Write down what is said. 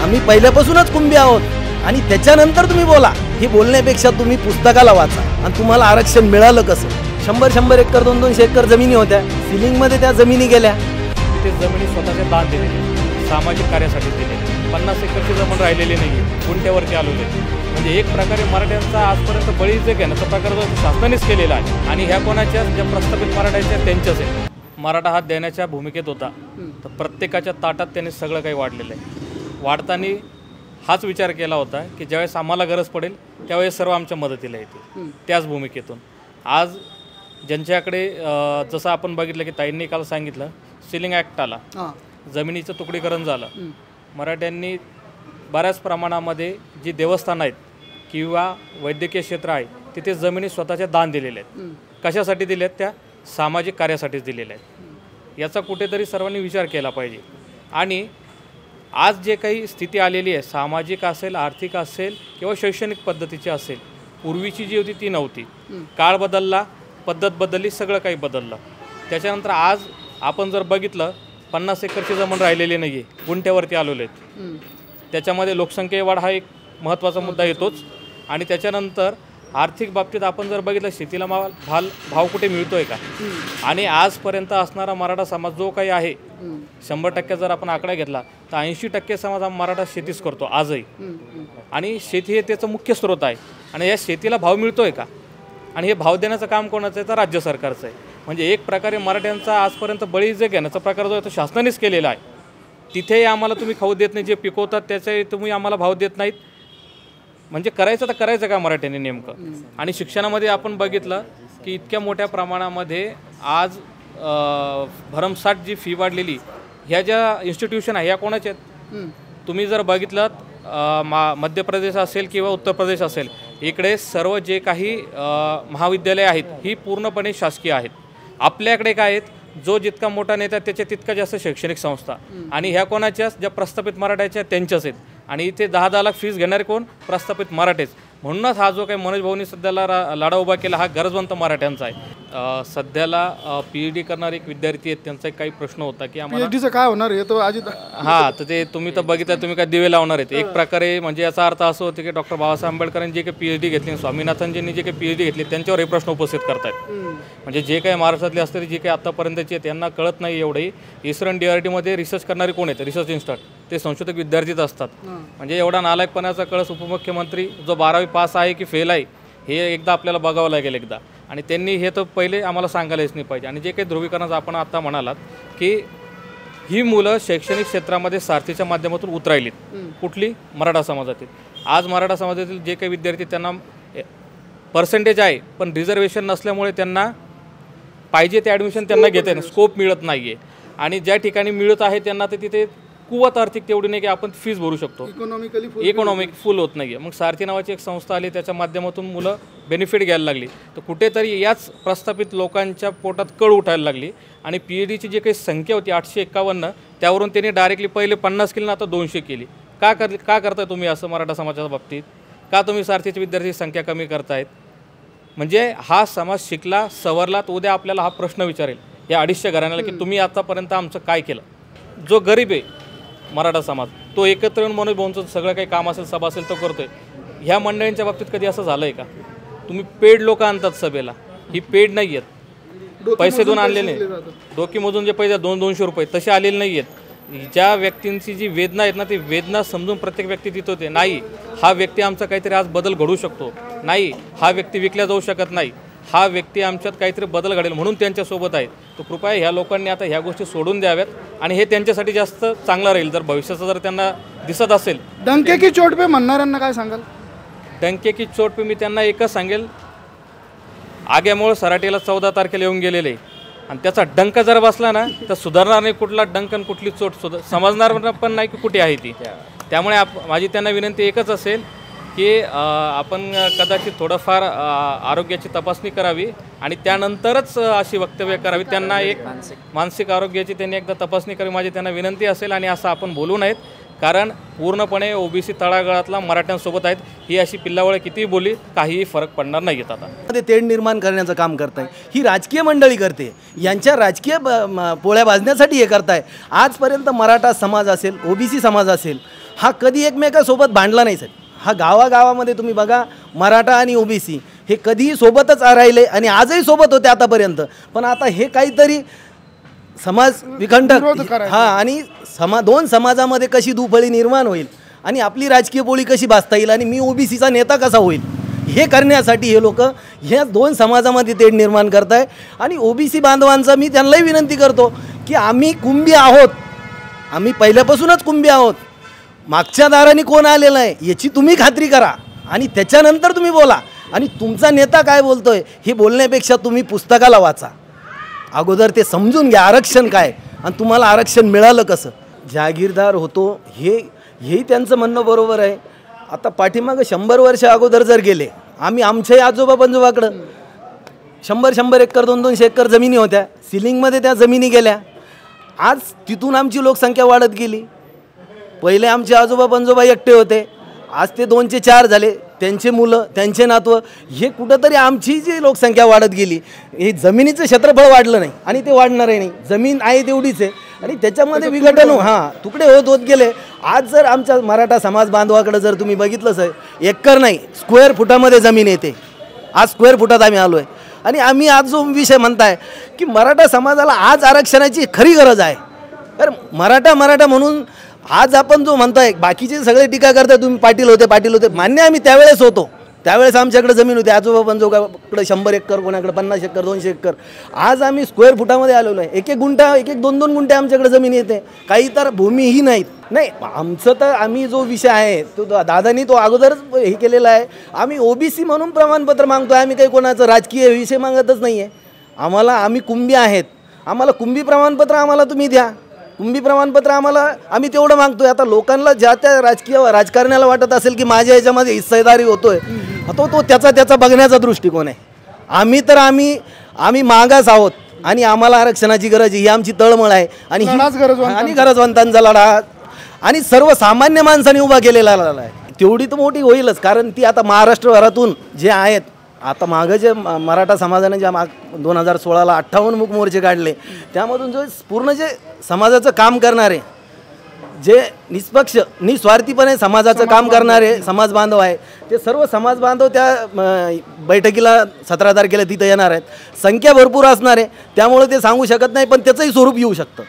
आम्ही पहिल्यापासूनच कुंभी आहोत आणि त्याच्यानंतर तुम्ही बोला. हे बोलण्यापेक्षा तुम्ही पुस्तकाला वाचा. आणि तुम्हाला आरक्षण मिळालं कसं? 100 एकर 200 एकर जमिनी होत्या, सिलिंगमध्ये त्या जमिनी गेल्या. ते जमिनी स्वतःच्या दान दिलेले, सामाजिक कार्यासाठी दिलेले. 50 एकरची जमीन राहिलेली नाही आहे, गुंठ्यावरती आलेले. म्हणजे एक प्रकारे मराठ्यांचा आजपर्यंत बळी जे घेण्याचा प्रकार जो शासनानेच केलेला आहे. आणि ह्या कोणाच्या ज्या प्रस्थापित मराठ्यांच्या त्यांच्याच आहे. मराठा हात देण्याच्या भूमिकेत होता, तर प्रत्येकाच्या ताटात त्याने सगळं काही वाढलेलं आहे. वाढताना हाच विचार केला होता की ज्यावेळेस आम्हाला गरज पडेल त्यावेळेस सर्व आमच्या मदतीला येतील. त्याच भूमिकेतून आज ज्यांच्याकडे जसं आपण बघितलं की ताईंनी काल सांगितलं, सिलिंग ॲक्ट आला, जमिनीचं तुकडीकरण झालं. मराठ्यांनी बऱ्याच प्रमाणामध्ये जी देवस्थानं आहेत किंवा वैद्यकीय क्षेत्र आहे तिथे जमिनी स्वतःच्या दान दिलेल्या आहेत. कशासाठी दिल्या आहेत? त्या सामाजिक कार्यासाठीच दिलेल्या आहेत. याचा कुठेतरी सर्वांनी विचार केला पाहिजे. आणि आज जे काही स्थिती आलेली आहे, सामाजिक असेल, आर्थिक असेल किंवा शैक्षणिक पद्धतीची असेल, पूर्वीची जी होती ती नव्हती. काळ बदलला, पद्धत बदलली, सगळं काही बदललं. त्याच्यानंतर आज आपण जर बघितलं 50 एकरची जमीन राहिलेली नाही आहे, गुंठ्यावरती आलेले आहेत. त्याच्यामध्ये लोकसंख्या वाढ हा एक महत्त्वाचा मुद्दा येतोच. आणि त्याच्यानंतर आर्थिक बाबतीत आपण जर बघितलं शेतीला भाव कुठे मिळतो आहे का? आणि आजपर्यंत असणारा मराठा समाज जो काही आहे, 100% जर आपण आकडा घेतला तर 80% समाज हा मराठा शेतीच करतो आजही. आणि शेती हे त्याचं मुख्य स्रोत आहे. आणि या शेतीला भाव मिळतो आहे का? आणि हे भाव देण्याचं काम कोणाचं आहे? तर राज्य सरकारचं आहे. म्हणजे एक प्रकारे मराठ्यांचा आजपर्यंत बळी जे घेण्याचा प्रकार जो आहे तो शासनानेच केलेला आहे. तिथेही आम्हाला तुम्ही खाऊ देत नाही, जे पिकवतात त्याचाही तुम्ही आम्हाला भाव देत नाहीत. म्हणजे करायचं तर करायचं का मराठ्यांनी नेमकं? आणि शिक्षणामध्ये आपण बघितलं की इतक्या मोठ्या प्रमाणामध्ये आज भरमसाठ जी फी वाढलेली, ह्या ज्या इन्स्टिट्यूशन आहे ह्या कोणाच्या आहेत? तुम्ही जर बघितलं मध्य प्रदेश असेल किंवा उत्तर प्रदेश असेल, इकडे सर्व जे काही महाविद्यालये आहेत ही पूर्णपणे शासकीय आहेत. आपल्याकडे काय आहेत? जो जितका मोठा नेता त्याच्या तितका जास्त शैक्षणिक संस्था. आणि ह्या कोणाच्याच? ज्या प्रस्थापित मराठ्याच्या त्यांच्याच आहेत. आणि इथे 10-10 लाख फीस घेणारे कोण? प्रस्थापित मराठेच. म्हणूनच हा जो काही मनोज भाऊंनी सध्याला लढा उभा केला हा गरजवंत मराठ्यांचा आहे. सध्याला PhD करणारे एक विद्यार्थी आहेत, त्यांचा एक काही प्रश्न होता की आम्हाला PhDचं काय होणार आहे तो अजित? हां, तर ते तुम्ही तर बघितलं, तुम्ही काय दिवे लावणार आहेत. एक प्रकारे म्हणजे याचा अर्थ असं होतं की डॉक्टर बाबासाहेब आंबेडकरांनी जे काही PhD घेतली, स्वामीनाथनजींनी जे काही PhD घेतली, त्यांच्यावर हे प्रश्न उपस्थित करतायत. म्हणजे जे काही महाराष्ट्रातले असणारे जे काही आत्तापर्यंतचे त्यांना कळत नाही एवढंही. इस्रो आणि DRDमध्ये रिसर्च करणारे कोण आहेत? रिसर्च इन्स्टिट्यूट, ते संशोधक विद्यार्थीच असतात. म्हणजे एवढा नालायकपणाचा कळस उपमुख्यमंत्री जो 12वी पास आहे की फेल आहे हे एकदा आपल्याला बघावं लागेल एकदा. आणि त्यांनी हे तर पहिले आम्हाला सांगायलाच नाही पाहिजे. आणि जे काही ध्रुवीकरणाचं आपण आता म्हणालात की ही मुलं शैक्षणिक क्षेत्रामध्ये सारथीच्या माध्यमातून उतरायलीत. कुठली? मराठा समाजातील. आज मराठा समाजातील जे काही विद्यार्थी त्यांना पर्सेंटेज आहे पण रिझर्वेशन नसल्यामुळे त्यांना पाहिजे ते ॲडमिशन त्यांना घेता येत, स्कोप मिळत नाही आहे. आणि ज्या ठिकाणी मिळत आहे त्यांना तर तिथे कुवत आर्थिक तेवढी नाही की आपण फीस भरू शकतो, इकॉनॉमिक फुल होत नाही आहे. मग सारथी नावाची एक संस्था आली, त्याच्या माध्यमातून मुलं बेनिफिट घ्यायला लागली. तर कुठेतरी याच प्रस्थापित लोकांच्या पोटात कळ उठायला लागली. आणि PhDची जी काही संख्या होती 851, त्यावरून त्यांनी डायरेक्टली पहिले 50 केली ना आता 200 केली. का करताय तुम्ही असं मराठा समाजाच्या बाबतीत? का तुम्ही सारथीची विद्यार्थी संख्या कमी करतायत? म्हणजे हा समाज शिकला सवरला तर उद्या आपल्याला हा प्रश्न विचारेल या 250 घराण्याला की तुम्ही आतापर्यंत आमचं काय केलं? जो गरीब आहे मराठा समाज तो एकत्र येऊन मनोज भाऊंचं सगळं काही काम असेल, सभा असेल तो करतोय. ह्या मंडळींच्या बाबतीत कधी असं झालं आहे का? तुम्ही पेड लोक आणतात सभेला, ही पेड नाही आहेत, पैसे देऊन आणलेले नाही. डोकीमधून जे पैसे 200-200 रुपये तसे आलेले नाही आहेत. ज्या व्यक्तींची जी वेदना आहेत ना ती वेदना समजून प्रत्येक व्यक्ती तिथं होते. नाही हा व्यक्ती आमचा काहीतरी आज बदल घडू शकतो, नाही हा व्यक्ती विकल्या जाऊ शकत नाही, हा व्यक्ती आमच्यात काहीतरी बदल घडेल म्हणून त्यांच्यासोबत आहे. तर कृपया ह्या लोकांनी आता ह्या गोष्टी सोडून द्याव्यात. आणि हे त्यांच्यासाठी जास्त चांगलं राहील जर भविष्याचं जर त्यांना दिसत असेल. डंके की चोट पे म्हणणाऱ्यांना काय सांगाल? डंके की चोट पे मी त्यांना एकच सांगेल, आग्यामुळे सराटीला 14 तारखेला येऊन गेलेले आहे. आणि त्याचा डंक जर बसला ना तर सुधारणार नाही कुठला डंक आणि कुठली चोट समजणार पण नाही की कुठे आहे ती. त्यामुळे माझी त्यांना विनंती एकच असेल की आपण कदाचित थोडंफार आरोग्याची तपासणी करावी आणि त्यानंतरच अशी वक्तव्य करावी. त्यांना एक मानसिक आरोग्याची त्यांनी एकदा तपासणी करावी माझी त्यांना विनंती असेल. आणि असं आपण बोलू नयेत, कारण पूर्णपणे OBC तळागाळातला मराठ्यांसोबत आहेत. ही अशी पिल्लावळ कितीही बोली काहीही फरक पडणार नाही आहेत. आता ते तेढ निर्माण करण्याचं काम करताय, ही राजकीय मंडळी करते. यांच्या राजकीय पोळ्या भाजण्यासाठी हे करताय. आजपर्यंत मराठा समाज असेल, OBC समाज असेल, हा कधी एकमेकासोबत भांडला नाही साहेब. हा गावागावामध्ये तुम्ही बघा, मराठा आणि ओबीसी हे कधीही सोबतच राहिले आणि आजही सोबत होते आतापर्यंत. पण आता हे काहीतरी समाज विरोध विखंडक करायचा. हां, आणि दोन समाजामध्ये कशी दुफळी निर्माण होईल आणि आपली राजकीय पोळी कशी भासता येईल आणि मी ओबीसीचा नेता कसा होईल, हे करण्यासाठी हे लोक ह्या दोन समाजामध्ये तेढ निर्माण करत आहे. आणि ओबीसी बांधवांचा मी त्यांनाही विनंती करतो की आम्ही कुंभी आहोत, आम्ही पहिल्यापासूनच कुंभी आहोत. मागच्या दाराने कोण आलेलं आहे याची तुम्ही खात्री करा आणि त्याच्यानंतर तुम्ही बोला. आणि तुमचा नेता काय बोलतोय हे बोलण्यापेक्षा तुम्ही पुस्तकाला वाचा, अगोदर ते समजून घ्या आरक्षण काय आणि तुम्हाला आरक्षण मिळालं कसं. जागीरदार होतो हेही त्यांचं म्हणणं बरोबर आहे. आता पाठीमागं 100 वर्ष अगोदर जर गेले, आम्ही आमच्याही आजोबा पंजोबाकडं 100 एकर 200 एकर जमिनी होत्या, सिलिंगमध्ये त्या जमिनी गेल्या. आज तिथून आमची लोकसंख्या वाढत गेली. पहिले आमचे आजोबा पंजोबा एकटे होते, आज ते 2 4 झाले, त्यांचे मुलं त्यांचे नातवं. हे कुठंतरी आमची जी लोकसंख्या वाढत गेली, हे जमिनीचं क्षेत्रफळ वाढलं नाही आणि ते वाढणारही नाही. जमीन आहे तेवढीच आहे आणि त्याच्यामध्ये विघटन तुकडे होत गेले. आज जर आमच्या मराठा समाज बांधवाकडे जर तुम्ही बघितलंच आहे, एकर नाही स्क्वेअर फुटामध्ये जमीन येते. आज स्क्वेअर फुटात आम्ही आलो आहे. आणि आम्ही आज जो विषय म्हणताय की मराठा समाजाला आज आरक्षणाची खरी गरज आहे. तर मराठा म्हणून आज आपण जो म्हणताय, बाकीचे सगळे टीका करताय तुम्ही पाटील होते, मान्य आम्ही त्यावेळेस होतो, त्यावेळेस आमच्याकडे जमीन होती. आजोबा पंजोबाकडे 100 एकर, कोणाकडे 50 एकर 200 एकर. आज आम्ही स्क्वेअर फुटामध्ये आलेलो आहे. 1-1 गुंठा 1-2 गुंठे आमच्याकडे जमीन येते, काही तर भूमीही नाहीत. नाही, आमचं तर आम्ही जो विषय आहे तो दादानी तो अगोदरच हे केलेला आहे. आम्ही ओबीसी म्हणून प्रमाणपत्र मागतो आहे, आम्ही काही कोणाचं राजकीय विषय मागतच नाही आहे. आम्ही कुंभी आहेत, आम्हाला कुंभी प्रमाणपत्र आम्हाला तुम्ही द्या. कुंभी प्रमाणपत्र आम्ही तेवढं मागतोय. आता लोकांना ज्या त्या राजकारण्याला वाटत असेल की माझ्या याच्यामध्ये हिस्सेदारी होतोय, तो त्याचा बघण्याचा दृष्टिकोन आहे. आम्ही मागास आहोत आणि आम्हाला आरक्षणाची गरज आहे, ही आमची तळमळ आहे. आणि गरजवंतांचा लढा आणि सर्वसामान्य माणसाने उभा केलेला लढा आहे. तेवढी तर मोठी होईलच, कारण ती आता महाराष्ट्रभरातून जे आहेत, आता मागं जे मराठा समाजाने ज्या 2016ला 58 मूक मोर्चे काढले, त्यामधून जो पूर्ण जे समाजाचं काम करणारे, जे निष्पक्ष निस्वार्थीपणे समाजाचं काम करणारे समाज बांधव आहे, ते सर्व समाज बांधव त्या बैठकीला 17 तारखेला तिथं येणार आहेत. संख्या भरपूर असणार आहे, त्यामुळे ते सांगू शकत नाही, पण त्याचंही स्वरूप येऊ शकतं.